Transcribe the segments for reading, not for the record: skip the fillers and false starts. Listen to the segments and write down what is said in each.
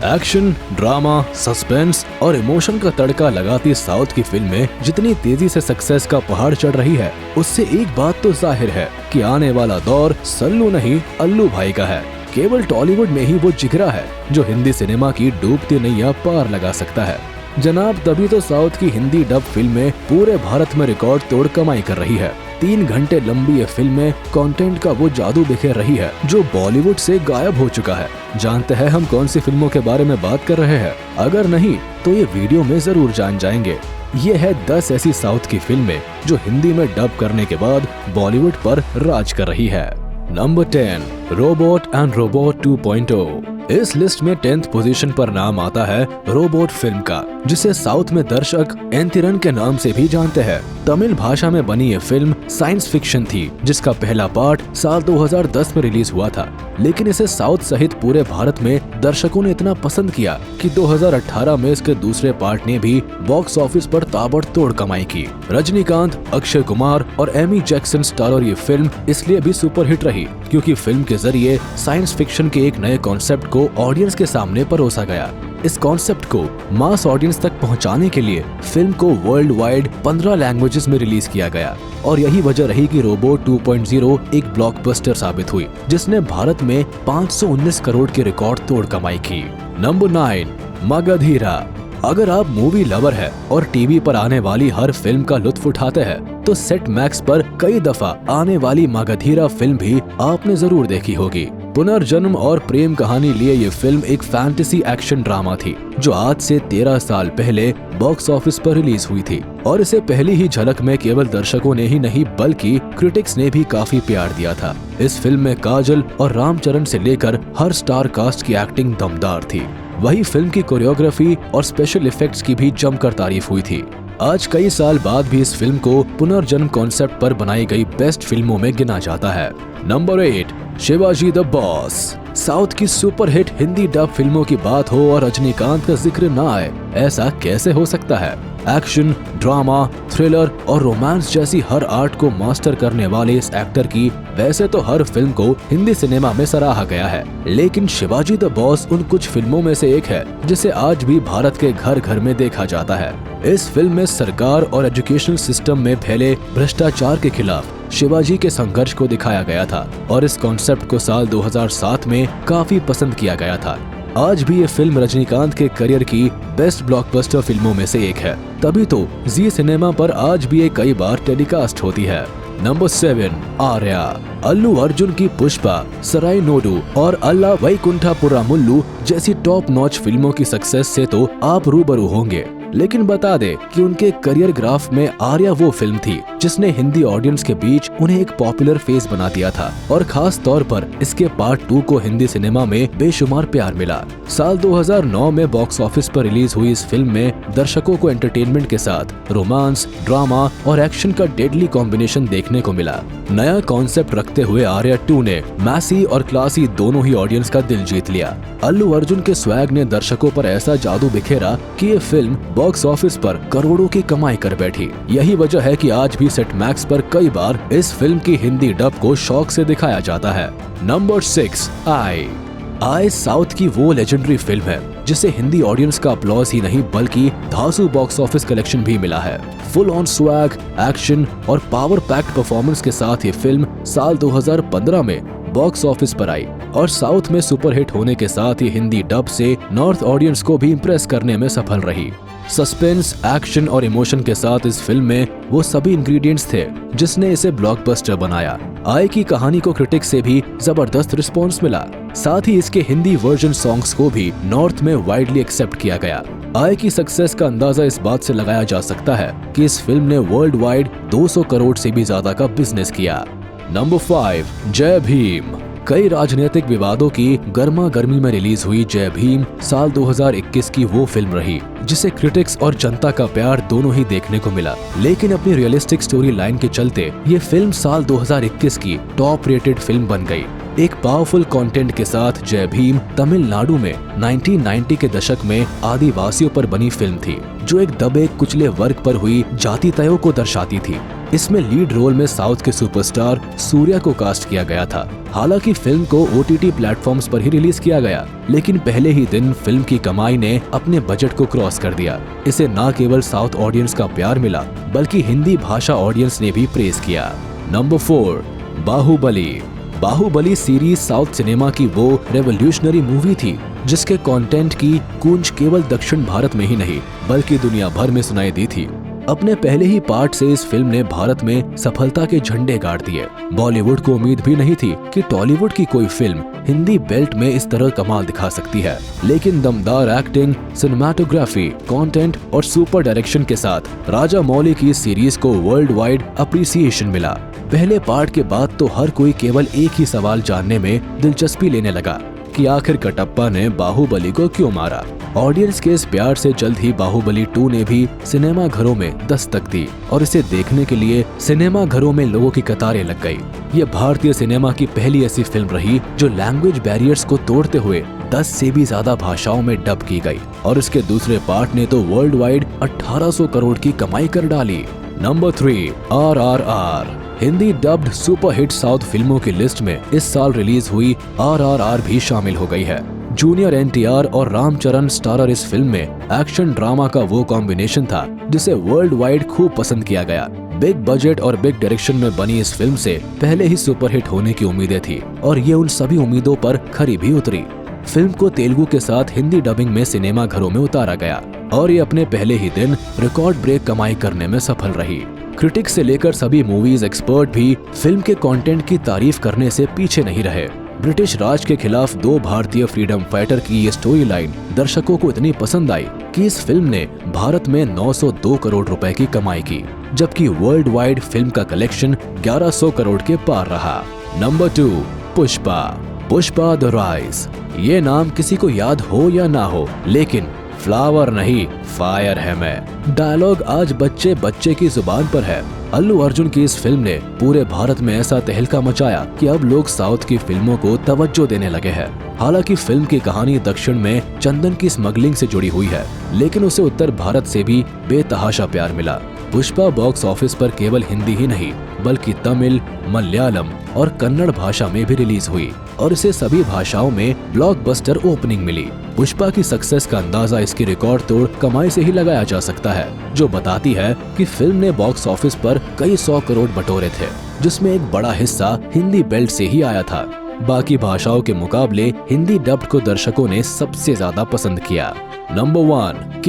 Action, drama, suspense और emotion का तड़का लगाती साउथ की फिल्में जितनी तेजी से सक्सेस का पहाड़ चढ़ रही है, उससे एक बात तो जाहिर है कि आने वाला दौर सल्लू नहीं अल्लू भाई का है। केवल टॉलीवुड में ही वो जिगरा है जो हिंदी सिनेमा की डूबती नैया पार लगा सकता है। जनाब, तभी तो साउथ की हिंदी डब फिल्में पूरे भारत में रिकॉर्ड तोड़ कमाई कर रही है। 3 घंटे लंबी ये फिल्में कंटेंट का वो जादू बिखेर रही है जो बॉलीवुड से गायब हो चुका है। जानते हैं हम कौन सी फिल्मों के बारे में बात कर रहे हैं? अगर नहीं तो ये वीडियो में जरूर जान जाएंगे। ये है 10 ऐसी साउथ की फिल्में जो हिंदी में डब करने के बाद बॉलीवुड पर राज कर रही है। Number 10, robot and robot 2.0। इस लिस्ट में 10th पोजीशन पर नाम आता है रोबोट फिल्म का, जिसे साउथ में दर्शक एंथिरन के नाम से भी जानते हैं। तमिल भाषा में बनी ये फिल्म साइंस फिक्शन थी, जिसका पहला पार्ट साल 2010 में रिलीज हुआ था, लेकिन इसे साउथ सहित पूरे भारत में दर्शकों ने इतना पसंद किया कि 2018 में इसके दूसरे पार्ट ने भी बॉक्स ऑफिस पर ताबड़तोड़ कमाई की। रजनीकांत, अक्षय कुमार और एमी जैक्सन स्टारर ये फिल्म इसलिए भी सुपरहिट रही क्योंकि फिल्म के जरिए साइंस फिक्शन के एक नए कॉन्सेप्ट को ऑडियंस के सामने परोसा गया। इस कॉन्सेप्ट को मास ऑडियंस तक पहुंचाने के लिए फिल्म को वर्ल्ड वाइड 15 लैंग्वेजेस में रिलीज किया गया और यही वजह रही कि रोबोट 2.0 एक ब्लॉकबस्टर साबित हुई, जिसने भारत में 519 करोड़ की रिकॉर्ड तोड़ कमाई की। नंबर 9, मगधीरा। अगर आप मूवी लवर है और टीवी पर आने वाली हर फिल्म का लुत्फ उठाते हैं तो सेट मैक्स पर कई दफा आने वाली मगधीरा फिल्म भी आपने जरूर देखी होगी। पुनर्जन्म और प्रेम कहानी लिए ये फिल्म एक फैंटेसी एक्शन ड्रामा थी जो आज से 13 साल पहले बॉक्स ऑफिस पर रिलीज हुई थी और इसे पहली ही झलक में केवल दर्शकों ने ही नहीं बल्कि क्रिटिक्स ने भी काफी प्यार दिया था। इस फिल्म में काजल और रामचरण से लेकर हर स्टार कास्ट की एक्टिंग दमदार थी। वही फिल्म की कोरियोग्राफी और स्पेशल इफेक्ट्स की भी जमकर तारीफ हुई थी। आज कई साल बाद भी इस फिल्म को पुनर्जन्म कॉन्सेप्ट पर बनाई गई बेस्ट फिल्मों में गिना जाता है। Number 8, Shivaji the boss. South की सुपरहिट हिंदी डब फिल्मों की बात हो और रजनीकांत का जिक्र ना आए, ऐसा कैसे हो सकता है? एक्शन, ड्रामा, थ्रिलर और रोमांस जैसी हर आर्ट को मास्टर करने वाले इस एक्टर की वैसे तो हर फिल्म को हिंदी सिनेमा में सराहा गया है, लेकिन शिवाजी द बॉस उन कुछ फिल्मों में से एक है जिसे आज भी भारत के घर घर में देखा जाता है। इस फिल्म में सरकार और एजुकेशनल सिस्टम में फैले भ्रष्टाचार के खिलाफ शिवाजी के संघर्ष को दिखाया गया था और इस कॉन्सेप्ट को साल 2007 में काफी पसंद किया गया था। आज भी ये फिल्म रजनीकांत के करियर की बेस्ट ब्लॉकबस्टर फिल्मों में से एक है, तभी तो जी सिनेमा पर आज भी ये कई बार टेलीकास्ट होती है। नंबर 7, आर्या। अल्लू अर्जुन की पुष्पा, सराय नोडू और अल्ला वैकुंठपुरा मुल्लू जैसी टॉप नॉच फिल्मों की सक्सेस से तो आप रूबरू होंगे, लेकिन बता दे कि उनके करियर ग्राफ में आर्या वो फिल्म थी जिसने हिंदी ऑडियंस के बीच उन्हें एक पॉपुलर फेस बना दिया था और खास तौर पर इसके पार्ट 2 को हिंदी सिनेमा में बेशुमार प्यार मिला। साल 2009 में बॉक्स ऑफिस पर रिलीज हुई इस फिल्म में दर्शकों को एंटरटेनमेंट के साथ रोमांस, ड्रामा और एक्शन का डेडली कॉम्बिनेशन देखने को मिला। नया कॉन्सेप्ट रखते हुए आर्या 2 ने मैसी और क्लासी दोनों ही ऑडियंस का दिल जीत लिया। अल्लू अर्जुन के स्वैग ने दर्शकों पर ऐसा जादू बिखेरा कि ये फिल्म बॉक्स ऑफिस पर करोड़ों की कमाई कर बैठी। यही वजह है कि आज भी सेट मैक्स पर कई बार इस फिल्म की हिंदी डब को शौक से दिखाया जाता है। नंबर 6, आई साउथ की वो लेजेंडरी फिल्म है जिसे हिंदी ऑडियंस का अपलॉज ही नहीं बल्कि धांसू बॉक्स ऑफिस कलेक्शन भी मिला है। फुल ऑन स्वैग, एक्शन और पावर पैक्ड परफॉर्मेंस के साथ ये फिल्म साल 2015 में बॉक्स ऑफिस पर आई और साउथ में सुपरहिट होने के साथ ही हिंदी डब से नॉर्थ ऑडियंस को भी इम्प्रेस करने में सफल रही। सस्पेंस, एक्शन और इमोशन के साथ इस फिल्म में वो सभी इंग्रेडिएंट्स थे जिसने इसे ब्लॉकबस्टर बनाया। आई की कहानी को क्रिटिक्स से भी जबरदस्त रिस्पॉन्स मिला, साथ ही इसके हिंदी वर्जन सॉन्ग्स को भी नॉर्थ में वाइडली एक्सेप्ट किया गया। आई की सक्सेस का अंदाजा इस बात से लगाया जा सकता है कि इस फिल्म ने वर्ल्ड वाइड 200 करोड़ से भी ज्यादा का बिजनेस किया। नंबर 5, जय भीम। कई राजनीतिक विवादों की गर्मा गर्मी में रिलीज हुई जय भीम साल 2021 की वो फिल्म रही जिसे क्रिटिक्स और जनता का प्यार दोनों ही देखने को मिला, लेकिन अपनी रियलिस्टिक स्टोरी लाइन के चलते ये फिल्म साल 2021 की टॉप रेटेड फिल्म बन गई। एक पावरफुल कंटेंट के साथ जय भीम तमिलनाडु में 1990 के दशक में आदिवासियों पर बनी फिल्म थी जो एक दबे कुचले वर्ग पर हुई जाति तयों को दर्शाती थी। इसमें लीड रोल में साउथ के सुपरस्टार सूर्या को कास्ट किया गया था। हालांकि फिल्म को OTT प्लेटफॉर्म्स पर ही रिलीज किया गया, लेकिन पहले ही दिन फिल्म की कमाई ने अपने बजट को क्रॉस कर दिया। इसे न केवल साउथ ऑडियंस का प्यार मिला, बल्कि हिंदी भाषा ऑडियंस ने भी प्रेज किया। Number 4, Baahubali. Baahubali series south cinema की वो रेवोल्यूशनरी मूवी थी जिसके कंटेंट की गूंज केवल दक्षिण भारत में ही नहीं बल्कि दुनिया भर में सुनाई दी थी। अपने पहले ही पार्ट से इस फिल्म ने भारत में सफलता के झंडे गाड़ दिए। बॉलीवुड को उम्मीद भी नहीं थी कि टॉलीवुड की कोई फिल्म हिंदी बेल्ट में इस तरह कमाल दिखा सकती है, लेकिन दमदार एक्टिंग, सिनेमाटोग्राफी, कंटेंट और सुपर डायरेक्शन के साथ राजा मौली की सीरीज को वर्ल्ड वाइड अप्रिसिएशन मिला। पहले पार्ट के बाद तो हर कोई केवल एक ही सवाल जानने में दिलचस्पी लेने लगा कि आखिर कटप्पा ने बाहुबली को क्यों मारा। ऑडियंस के इस प्यार से जल्द ही बाहुबली 2 ने भी सिनेमा घरों में दस्तक दी और इसे देखने के लिए सिनेमा घरों में लोगों की कतारें लग गई। ये भारतीय सिनेमा की पहली ऐसी फिल्म रही जो लैंग्वेज बैरियर्स को तोड़ते हुए 10 से भी ज्यादा भाषाओं में डब की गई और इसके दूसरे पार्ट ने तो वर्ल्ड वाइड 1800 करोड़ की कमाई कर डाली। Number 3, RRR। Hindi dubbed super hit south फिल्मों की लिस्ट में इस साल रिलीज हुई RRR भी शामिल हो गई है। जूनियर NTR और रामचरण स्टारर इस फिल्म में एक्शन ड्रामा का वो कॉम्बिनेशन था जिसे वर्ल्ड वाइड खूब पसंद किया गया। बिग बजट और बिग डायरेक्शन में बनी इस फिल्म से पहले ही सुपरहिट होने की उम्मीदें थी और ये उन सभी उम्मीदों पर खरी भी उतरी। फिल्म को तेलुगु के साथ हिंदी डबिंग में सिनेमा घरों में उतारा गया और ये अपने पहले ही दिन रिकॉर्ड ब्रेक कमाई करने में सफल रही। क्रिटिक्स से लेकर सभी मूवीज एक्सपर्ट भी फिल्म के कंटेंट की तारीफ करने से पीछे नहीं रहे। ब्रिटिश राज के खिलाफ 2 भारतीय फ्रीडम फाइटर की ये स्टोरी लाइन दर्शकों को इतनी पसंद आई कि इस फिल्म ने भारत में 902 करोड़ रुपए की कमाई की, जबकि वर्ल्ड वाइड फिल्म का कलेक्शन 1100 करोड़ के पार रहा। Number 2, Pushpa the rise. ये नाम किसी को याद हो या ना हो, लेकिन फ्लावर नहीं फायर है मैं। डायलॉग आज बच्चे बच्चे की जुबान पर है। अल्लू अर्जुन की इस फिल्म ने पूरे भारत में ऐसा तहलका मचाया कि अब लोग साउथ की फिल्मों को तवज्जो देने लगे हैं। हालांकि फिल्म की कहानी दक्षिण में चंदन की स्मगलिंग से जुड़ी हुई है, लेकिन उसे उत्तर भारत से भी बेतहाशा प्यार मिला। पुष्पा बॉक्स ऑफिस पर केवल हिंदी ही नहीं बल्कि तमिल, मलयालम और कन्नड़ भाषा में भी रिलीज हुई और इसे सभी भाषाओं में ब्लॉकबस्टर ओपनिंग मिली। पुष्पा की सक्सेस का अंदाजा इसकी रिकॉर्ड तोड़ कमाई से ही लगाया जा सकता है, जो बताती है कि फिल्म ने बॉक्स ऑफिस पर कई 100 करोड़ बटोरे थे, जिसमें एक बड़ा हिस्सा हिंदी बेल्ट से ही आया था। बाकी भाषाओं के मुकाबले हिंदी डब्ड को दर्शकों ने सबसे ज्यादा पसंद किया। नंबर 1,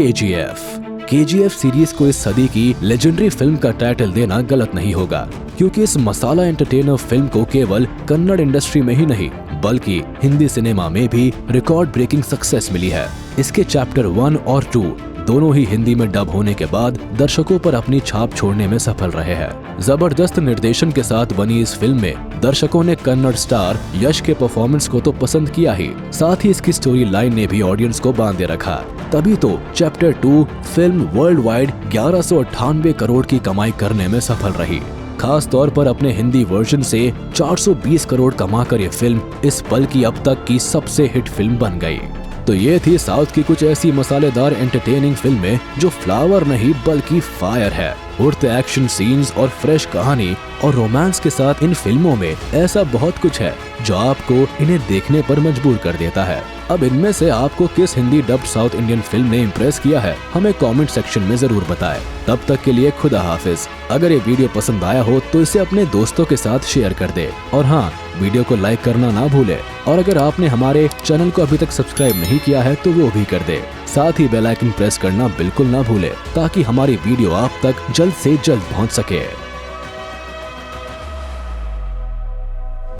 KGF सीरीज को इस सदी की लेजेंडरी फिल्म का टाइटल देना गलत नहीं होगा, क्योंकि इस मसाला एंटरटेनर फिल्म को केवल कन्नड़ इंडस्ट्री में ही नहीं बल्कि हिंदी सिनेमा में भी रिकॉर्ड ब्रेकिंग सक्सेस मिली है। इसके चैप्टर 1 और 2 दोनों ही हिंदी में डब होने के बाद दर्शकों पर अपनी छाप छोड़ने में सफल रहे हैं। जबरदस्त निर्देशन के साथ बनी इस फिल्म में दर्शकों ने कन्नड़ स्टार यश के परफॉर्मेंस को तो पसंद किया ही, साथ ही इसकी स्टोरी लाइन ने भी ऑडियंस को बांधे रखा। तभी तो chapter 2 film world wide 1198 crore की कमाई करने में सफल रही। खास तौर पर अपने हिंदी वर्जन से 420 करोड़ कमाकर ये फिल्म इस पल की अब तक की सबसे हिट फिल्म बन गई। तो ये थी साउथ की कुछ ऐसी मसालेदार एंटरटेनिंग फिल्में जो फ्लावर नहीं बल्कि फायर है। उड़ते एक्शन सीन्स और फ्रेश कहानी और रोमांस के साथ इन फिल्मों में ऐसा बहुत कुछ है जो आपको इन्हें देखने पर मजबूर कर देता है। अब इनमें से आपको किस Hindi dubbed south Indian film ने इम्प्रेस किया है, हमें कमेंट सेक्शन में जरूर बताएं। तब तक के लिए खुदा हाफिज। अगर ये वीडियो पसंद आया हो तो इसे अपने दोस्तों के साथ शेयर कर दे और हाँ, वीडियो को लाइक करना ना भूले और अगर आपने हमारे चैनल को अभी तक सब्सक्राइब नहीं किया है तो वो भी कर दे। साथ ही बेल आइकन प्रेस करना बिल्कुल ना भूले ताकि हमारी वीडियो आप तक जल्द से जल्द पहुंच सके।